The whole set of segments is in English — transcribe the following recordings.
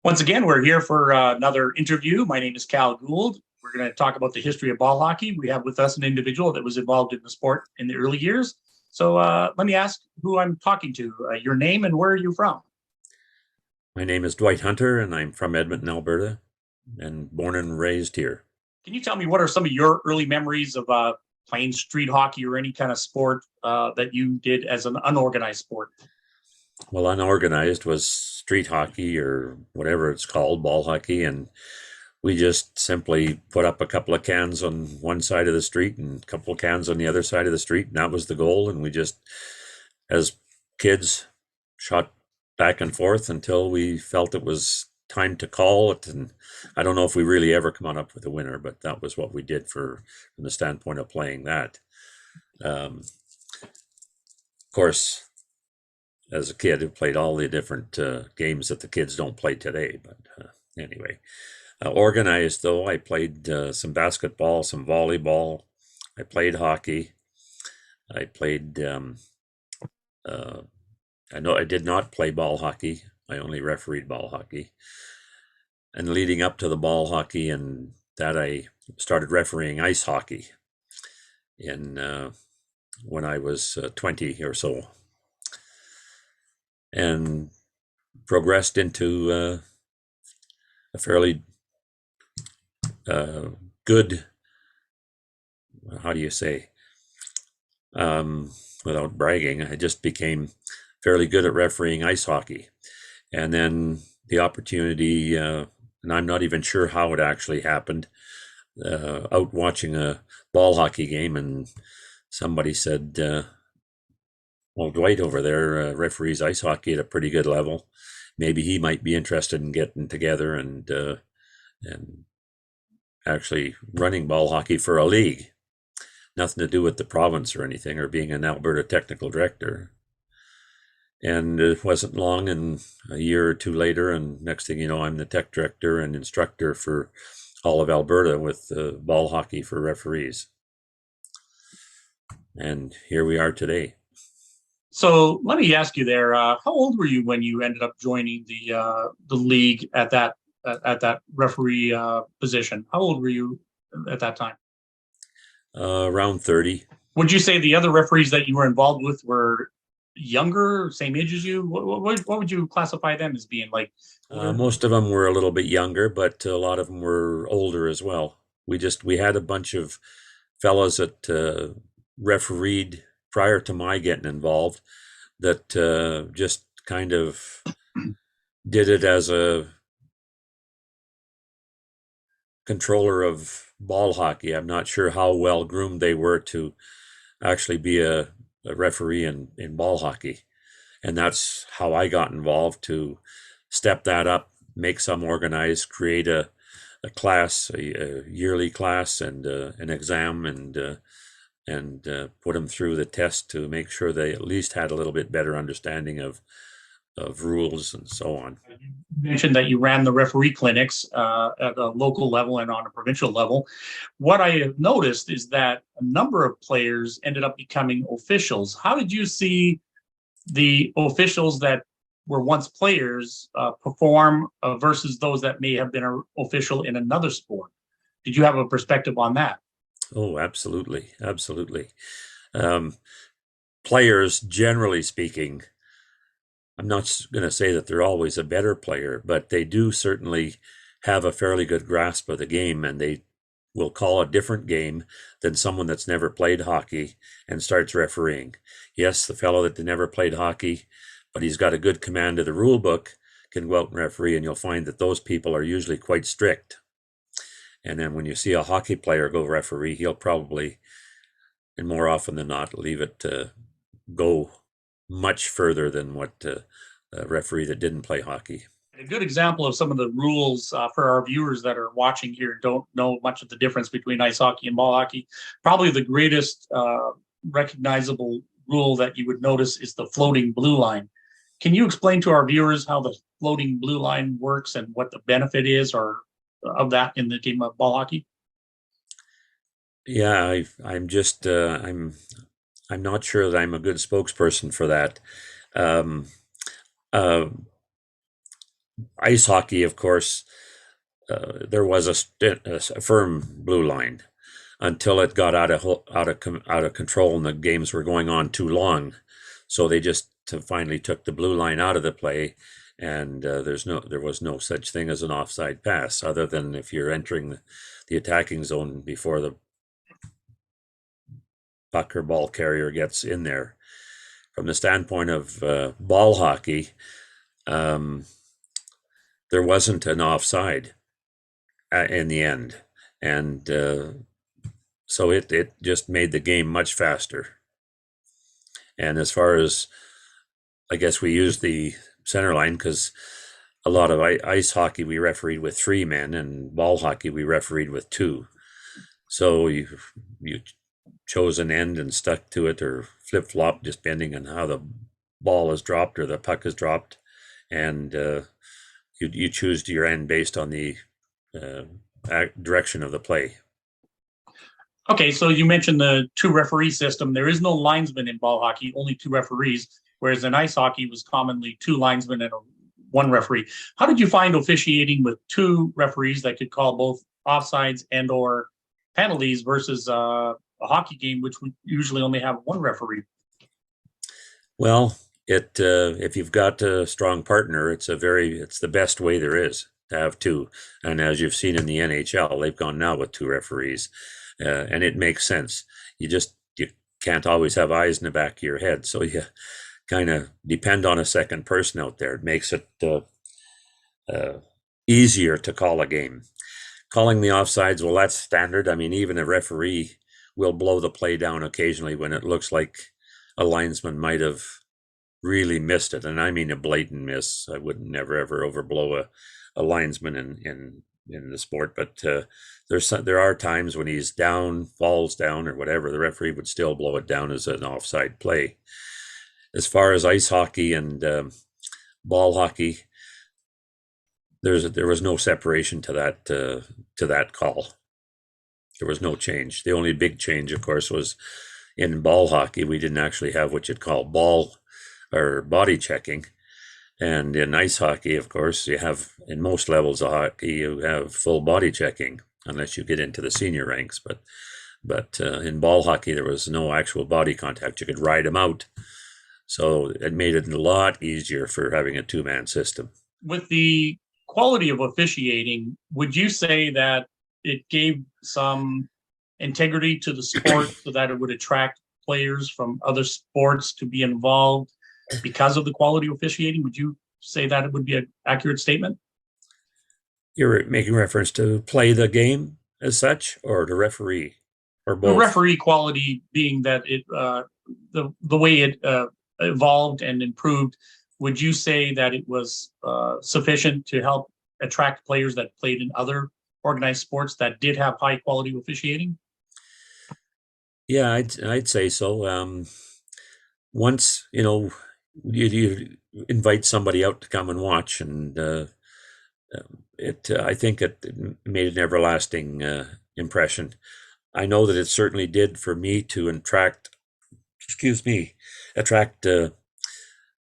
Once again, we're here for another interview. My name is Cal Gould. We're going to talk about the history of ball hockey. We have with us an individual that was involved in the sport in the early years. So let me ask who I'm talking to, your name and where are you from? My name is Dwight Hunter, and I'm from Edmonton, Alberta, and born and raised here. Can you tell me what are some of your early memories of playing street hockey or any kind of sport that you did as an unorganized sport? Well, unorganized was street hockey or whatever it's called, ball hockey, and we just simply put up a couple of cans on one side of the street and a couple of cans on the other side of the street, and that was the goal. And we just, as kids, shot back and forth until we felt it was time to call it. And I don't know if we really ever come on up with a winner, but that was what we did from the standpoint of playing that. Of course, as a kid who played all the different games that the kids don't play today. But anyway, organized though, I played some basketball, some volleyball. I played hockey. I played. I know I did not play ball hockey. I only refereed ball hockey. And leading up to the ball hockey and that, I started refereeing ice hockey in when I was 20 or so, and progressed into a fairly good, how do you say, without bragging, I just became fairly good at refereeing ice hockey. And then the opportunity, and I'm not even sure how it actually happened, out watching a ball hockey game, and somebody said, well, Dwight over there referees ice hockey at a pretty good level. Maybe he might be interested in getting together and actually running ball hockey for a league. Nothing to do with the province or anything, or being an Alberta technical director. And it wasn't long, and a year or two later, and next thing you know, I'm the tech director and instructor for all of Alberta with ball hockey for referees. And here we are today. So let me ask you there. How old were you when you ended up joining the league at that referee position? How old were you at that time? Around 30. Would you say the other referees that you were involved with were younger, same age as you? What would you classify them as being like older? Most of them were a little bit younger, but a lot of them were older as well. We had a bunch of fellows that refereed prior to my getting involved that just kind of did it as a controller of ball hockey. I'm not sure how well groomed they were to actually be a referee in ball hockey. And that's how I got involved, to step that up, make some organized, create a class, a yearly class, and an exam, and put them through the test to make sure they at least had a little bit better understanding of rules and so on. You mentioned that you ran the referee clinics at a local level and on a provincial level. What I have noticed is that a number of players ended up becoming officials. How did you see the officials that were once players perform versus those that may have been an official in another sport? Did you have a perspective on that? Oh, absolutely, absolutely. Um, Players, generally speaking, I'm not going to say that they're always a better player, but they do certainly have a fairly good grasp of the game, and they will call a different game than someone that's never played hockey and starts refereeing. Yes, the fellow that never played hockey, but he's got a good command of the rule book, can go out and referee, and you'll find that those people are usually quite strict. And then when you see a hockey player go referee, he'll probably, and more often than not, leave it to go much further than what a referee that didn't play hockey. A good example of some of the rules for our viewers that are watching here don't know much of the difference between ice hockey and ball hockey. Probably the greatest recognizable rule that you would notice is the floating blue line. Can you explain to our viewers how the floating blue line works and what the benefit is or of that in the game of ball hockey? Yeah, I'm just I'm not sure that I'm a good spokesperson for that. Um, uh, ice hockey, of course, there was a firm blue line until it got out of control and the games were going on too long. So they just finally took the blue line out of the play, and there was no such thing as an offside pass, other than if you're entering the attacking zone before the puck or ball carrier gets in there. From the standpoint of ball hockey, um, there wasn't an offside in the end, and so it just made the game much faster. And as far as, I guess we used the center line because a lot of ice hockey we refereed with 3 men, and ball hockey we refereed with 2. So you chose an end and stuck to it, or flip flop, just depending on how the ball is dropped or the puck is dropped, and you choose your end based on the uh, direction of the play. Okay, so you mentioned the 2 referee system. There is no linesman in ball hockey, only 2 referees, whereas in ice hockey was commonly 2 linesmen and 1 referee. How did you find officiating with 2 referees that could call both offsides and or penalties versus a hockey game, which would usually only have 1 referee? Well, if you've got a strong partner, it's the best way there is to have 2. And as you've seen in the NHL, they've gone now with 2 referees, and it makes sense. You can't always have eyes in the back of your head, so you kind of depend on a second person out there. It makes it easier to call a game. Calling the offsides, well, that's standard. I mean, even a referee will blow the play down occasionally when it looks like a linesman might have really missed it, and I mean a blatant miss. I would never ever overblow a linesman in the sport, but there are times when he's down, falls down, or whatever. The referee would still blow it down as an offside play. As far as ice hockey and ball hockey, there was no separation to that call. There was no change. The only big change, of course, was in ball hockey. We didn't actually have what you'd call ball or body checking. And in ice hockey, of course, you have, in most levels of hockey, you have full body checking, unless you get into the senior ranks. But in ball hockey, there was no actual body contact. You could ride them out. So it made it a lot easier for having a 2-man system. With the quality of officiating, would you say that it gave some integrity to the sport so that it would attract players from other sports to be involved because of the quality of officiating? Would you say that it would be an accurate statement? You're making reference to play the game as such, or the referee, or both? The referee quality being that it the way it evolved and improved. Would you say that it was sufficient to help attract players that played in other organized sports that did have high quality officiating? Yeah, I'd say so. Once you invite somebody out to come and watch, and I think it made an everlasting impression. I know that it certainly did for me to attract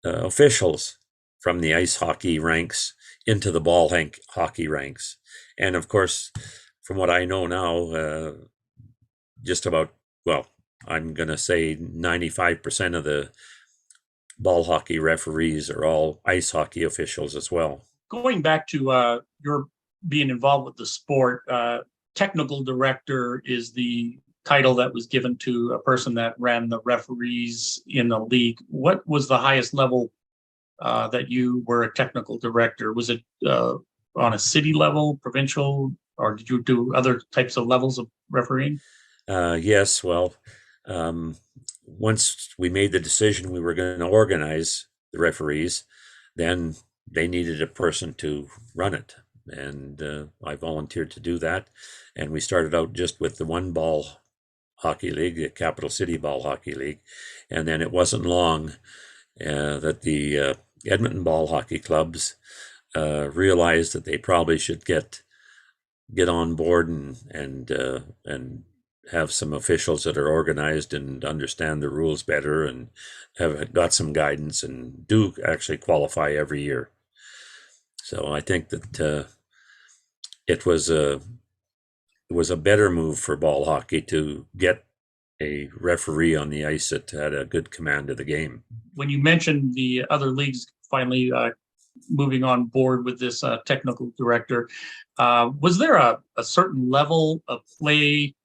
officials from the ice hockey ranks into the ball hockey ranks. And of course, from what I know now, just about, well, I'm going to say 95% of the ball hockey referees are all ice hockey officials as well. Going back to your being involved with the sport, technical director is the title that was given to a person that ran the referees in the league. What was the highest level that you were a technical director? Was it on a city level, provincial, or did you do other types of levels of refereeing? Yes, well, once we made the decision we were going to organize the referees, then they needed a person to run it. And I volunteered to do that. And we started out just with the one ball hockey league, the Capital City Ball Hockey League. And then it wasn't long that the Edmonton Ball Hockey Clubs realized that they probably should get on board and have some officials that are organized and understand the rules better and have got some guidance and do actually qualify every year. So I think that it was a it was a better move for ball hockey to get a referee on the ice that had a good command of the game. When you mentioned the other leagues finally moving on board with this technical director, was there a certain level of play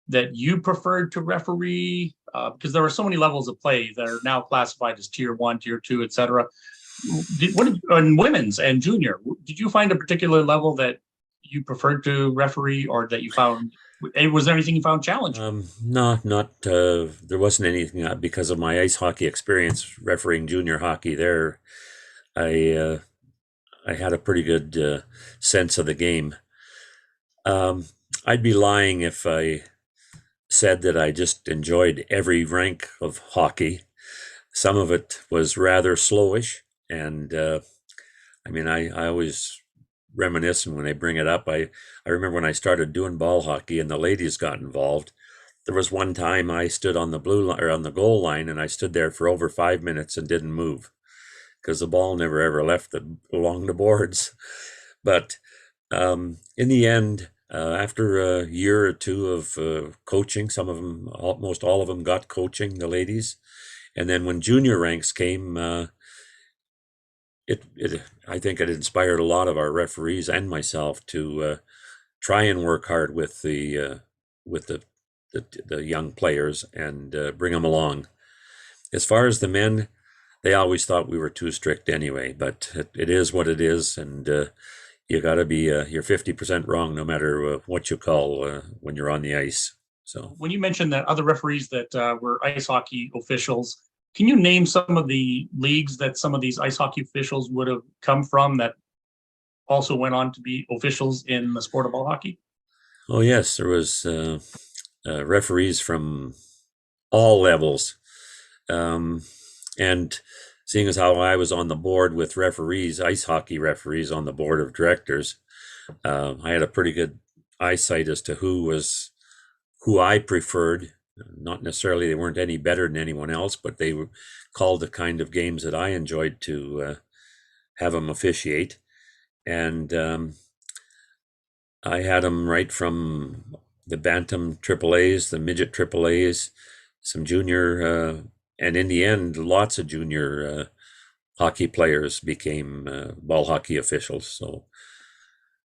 that you preferred to referee? Because there are so many levels of play that are now classified as tier one, tier two, et cetera. In women's and junior, did you find a particular level that you preferred to referee, or that you found, was there anything you found challenging? No, not there wasn't anything because of my ice hockey experience refereeing junior hockey there. I uh, I had a pretty good sense of the game. Um, I'd be lying if I said that I just enjoyed every rank of hockey. Some of it was rather slowish, and I mean, I always reminisce when I bring it up. I remember when I started doing ball hockey and the ladies got involved. There was one time I stood on the blue line or on the goal line, and I stood there for over 5 minutes and didn't move because the ball never ever left along the boards. But in the end, after a year or two of coaching, some of them, almost all of them, got coaching the ladies, and then when junior ranks came, it I think it inspired a lot of our referees and myself to try and work hard with with the the young players and bring them along. As far as the men, they always thought we were too strict anyway, but it is what it is, and you got to be you're 50% wrong no matter what you call when you're on the ice. So When you mentioned that other referees that were ice hockey officials, can you name some of the leagues that some of these ice hockey officials would have come from that also went on to be officials in the sport of ball hockey? oh yes, there was referees from all levels. Um, and seeing as how I was on the board with referees, ice hockey referees on the board of directors, I had a pretty good eyesight as to who I preferred. Not necessarily they weren't any better than anyone else, but they were called the kind of games that I enjoyed to have them officiate. And I had them right from the Bantam Triple A's, the Midget Triple A's, some junior, and in the end, lots of junior hockey players became ball hockey officials. So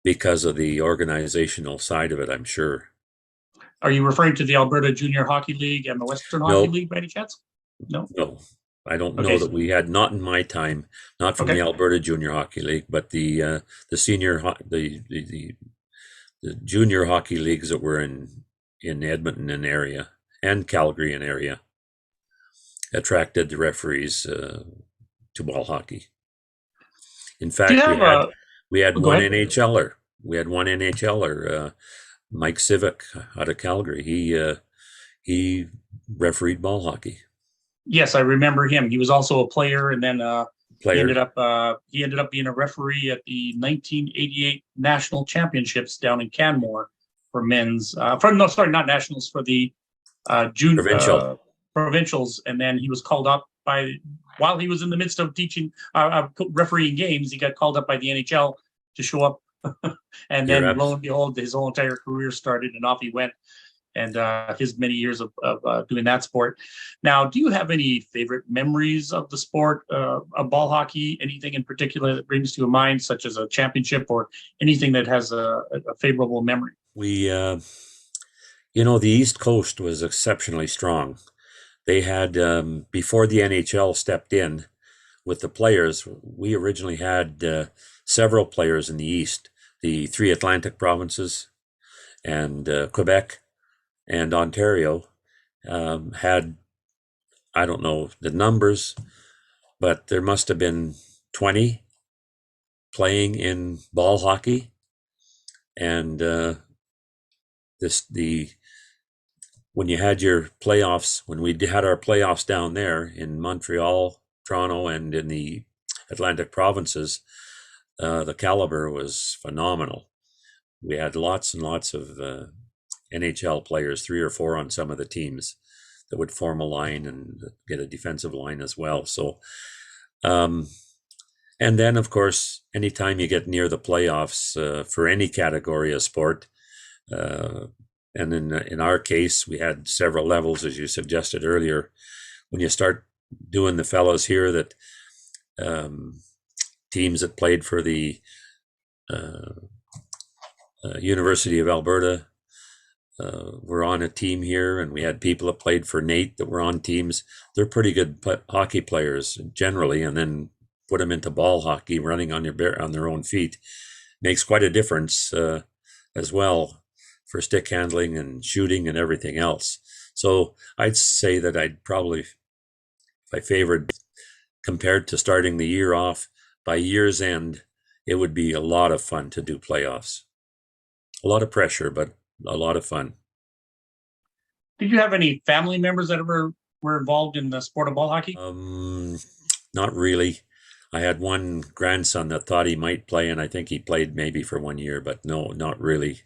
because of the organizational side of it, I'm sure. Are you referring to the Alberta Junior Hockey League and the Western Hockey No, League by any chance? No. no, I don't Okay. know that we had, not in my time, not from the Okay. Alberta Junior Hockey League, but the senior the junior hockey leagues that were in Edmonton and area and Calgary and area attracted the referees to ball hockey. In Do you fact, have a? we had Go one ahead. NHLer. We had one NHLer, Mike Cvic out of Calgary. He refereed ball hockey. Yes, I remember him. He was also a player, and then Player. he ended up being a referee at the 1988 National Championships down in Canmore for men's. For no, sorry, not nationals, for the June Provincial. provincials, and then he was called up by, while he was in the midst of teaching refereeing games, he got called up by the NHL to show up, and You're then lo abs- and behold, his whole entire career started, and off he went. And his many years of doing that sport. Now, do you have any favorite memories of the sport of ball hockey? Anything in particular that brings to your mind, such as a championship or anything that has a favorable memory? we, the East Coast was exceptionally strong. They had before the NHL stepped in with the players. We originally had several players in the East, the three Atlantic provinces, and Quebec and Ontario had, I don't know the numbers, but there must have been 20 playing in ball hockey, and this the when you had your playoffs, when we had our playoffs down there in Montreal, Toronto, and in the Atlantic provinces, the caliber was phenomenal. We had lots and lots of NHL players, three or four on some of the teams that would form a line and get a defensive line as well. So, um, And then, of course, anytime you get near the playoffs for any category of sport, and in our case, we had several levels, as you suggested earlier. When you start doing the fellows here that teams that played for the University of Alberta were on a team here, and we had people that played for NAIT that were on teams. They're pretty good hockey players generally, and then put them into ball hockey, running on their own feet, makes quite a difference as well for stick handling and shooting and everything else. So I'd say that I'd probably, if I favored, compared to starting the year off, by year's end, it would be a lot of fun to do playoffs. A lot of pressure, but a lot of fun. Did you have any family members that ever were involved in the sport of ball hockey? Not really. I had one grandson that thought he might play, and I think he played maybe for 1 year, but no, not really.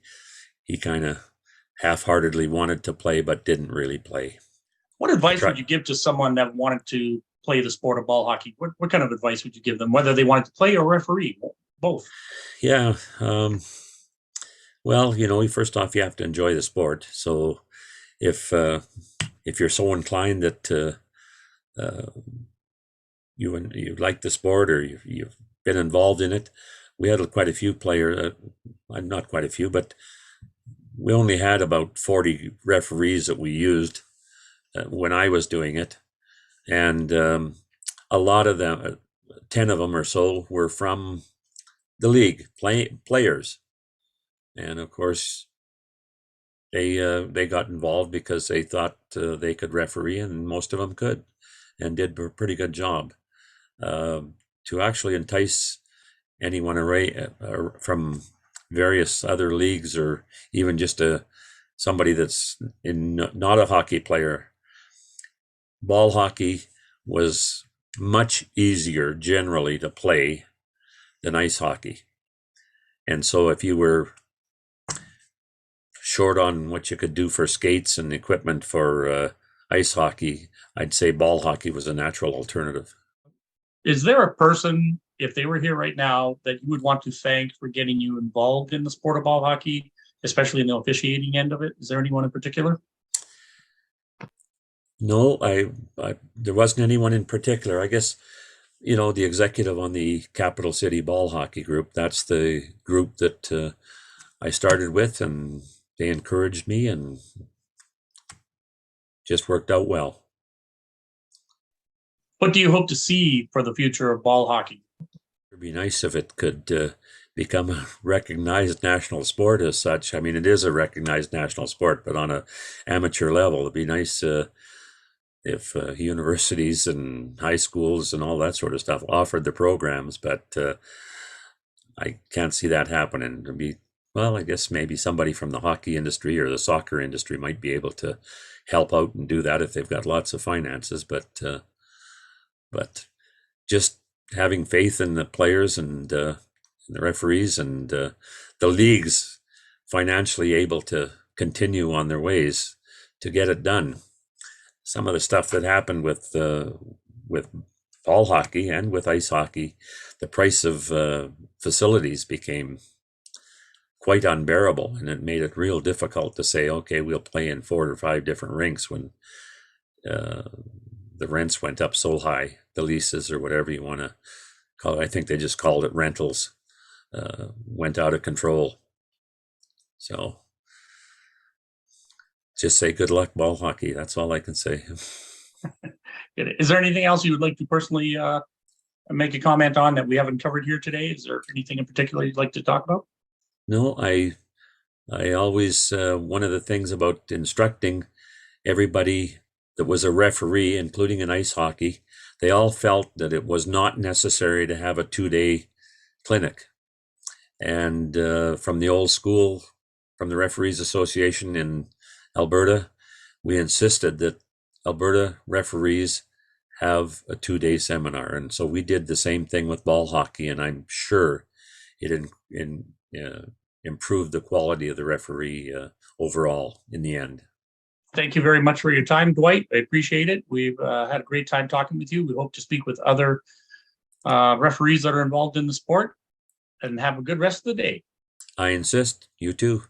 He kind of half-heartedly wanted to play, but didn't really play. What advice would you give to someone that wanted to play the sport of ball hockey? What kind of advice would you give them, whether they wanted to play or referee? Both. Yeah. Well, first off, you have to enjoy the sport. So if you're so inclined that you like the sport, or you've been involved in it, we had quite a few players. Not quite a few, but we only had about 40 referees that we used when I was doing it, and a lot of them, 10 of them or so, were from the league players, and of course they got involved because they thought they could referee, and most of them could, and did a pretty good job. To actually entice anyone from various other leagues, or even just somebody that's not a hockey player, ball hockey was much easier generally to play than ice hockey. And so if you were short on what you could do for skates and equipment for ice hockey, I'd say ball hockey was a natural alternative. Is there a person, if they were here right now, that you would want to thank for getting you involved in the sport of ball hockey, especially in the officiating end of it? Is there anyone in particular? No, there wasn't anyone in particular. I guess, the executive on the Capital City Ball Hockey Group, that's the group that I started with, and they encouraged me, and just worked out well. What do you hope to see for the future of ball hockey? It'd be nice if it could become a recognized national sport as such. I mean, it is a recognized national sport, but on an amateur level. It'd be nice if universities and high schools and all that sort of stuff offered the programs, but I can't see that happening. It'd be, well, I guess maybe somebody from the hockey industry or the soccer industry might be able to help out and do that if they've got lots of finances, but just having faith in the players and the referees and the leagues financially able to continue on their ways to get it done. Some of the stuff that happened with ball hockey and with ice hockey, the price of facilities became quite unbearable, and it made it real difficult to say, okay, we'll play in 4 or 5 different rinks when the rents went up so high, the leases or whatever you want to call it. I think they just called it rentals, went out of control. So just say good luck, ball hockey. That's all I can say. Is there anything else you would like to personally make a comment on that we haven't covered here today? Is there anything in particular you'd like to talk about? No, I always, one of the things about instructing everybody that was a referee, including in ice hockey, they all felt that it was not necessary to have a 2-day clinic. And from the old school, from the Referees Association in Alberta, we insisted that Alberta referees have a 2-day seminar. And so we did the same thing with ball hockey, and I'm sure it improved the quality of the referee overall in the end. Thank you very much for your time, Dwight. I appreciate it. We've had a great time talking with you. We hope to speak with other referees that are involved in the sport, and have a good rest of the day. I insist. You too.